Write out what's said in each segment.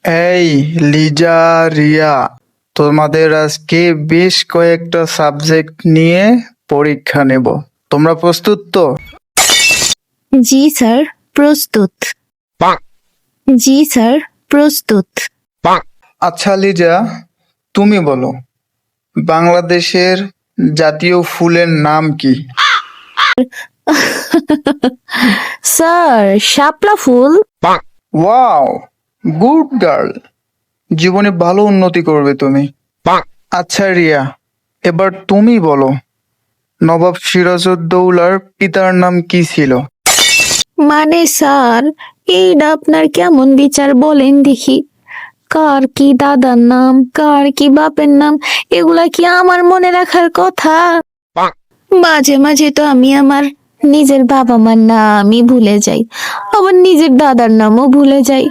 এই লিজা, রিয়া, তোমাদের আজকে বেশ কয়েকটা সাবজেক্ট নিয়ে পরীক্ষা নেব। তোমরা প্রস্তুত তো? জি স্যার, প্রস্তুত। জি স্যার, প্রস্তুত। আচ্ছা লিজা, তুমি বলো, বাংলাদেশের জাতীয় ফুলের নাম কি? স্যার, শাপলা ফুল। Wow, good girl. জীবনে ভালো উন্নতি করবে তুমি। আচ্ছা রিয়া, এবার তুমি বলো, নবাব সিরাজউদ্দৌলার পিতার নাম কি ছিল? মানে স্যার, এইটা আপনার কেমন বিচার বলেন দেখি? কার কি দাদার নাম, কার কি বাপের নাম, এগুলা কি আমার মনে রাখার কথা? মাঝে মাঝে তো আমি আমার নিজের বাবা মার নামই ভুলে যাই, আবার নিজের দাদার নামও ভুলে যাই,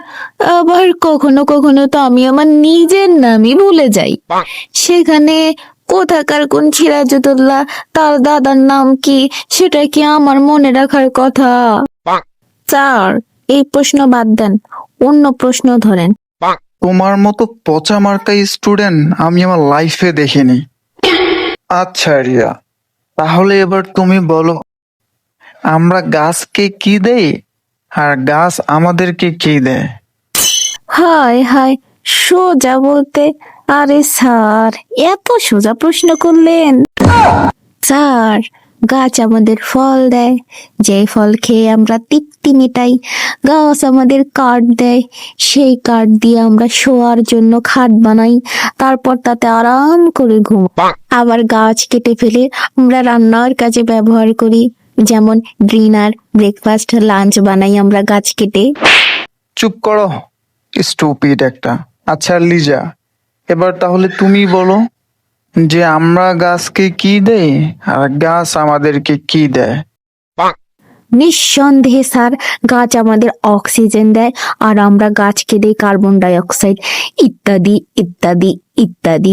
আবার কখনো কখনো তো আমি আমার নিজের নামই ভুলে যাই। সেখানে কোথাকার কোন সিরাজুদ্দৌলা, তার দাদার নাম কি, সেটা কি আমার মনে রাখার কথা? স্যার, এই প্রশ্ন বাদ দেন, অন্য প্রশ্ন ধরেন। তোমার মতো পচা মার্কা স্টুডেন্ট আমি আমার লাইফে দেখিনি। আচ্ছা রিয়া, তাহলে এবার তুমি বলো, আমরা গাছকে কি দেই আর গাছ আমাদেরকে কি দেয়? হায় হায়, সোজা বলতে, আরে স্যার, এত সোজা প্রশ্ন করলেন। স্যার, গাছ আমাদের ফল দেয়, যে ফল খেয়ে আমরা তৃপ্তি মেটাই। গাছ আমাদের কাঠ দেয়, সেই কাঠ দিয়ে আমরা শোয়ার জন্য খাট বানাই, তারপর তাতে আরাম করে ঘুম। আবার গাছ কেটে ফেলে আমরা রান্নার কাজে ব্যবহার করি, যেমন ডিনার, ব্রেকফাস্ট, লাঞ্চ বানাই আমরা গাছ কেটে। চুপ করো, স্টুপিড একটা। আচ্ছা লিজা, এবার তাহলে তুমি বলো যে আমরা গাছকে কি দেই আর গাছ আমাদেরকে কি দেয়? নিঃসন্দেহে স্যার, গাছ আমাদের অক্সিজেন দেয়, আর আমরা গাছকে দিই কার্বন ডাই অক্সাইড, ইত্যাদি ইত্যাদি ইত্যাদি।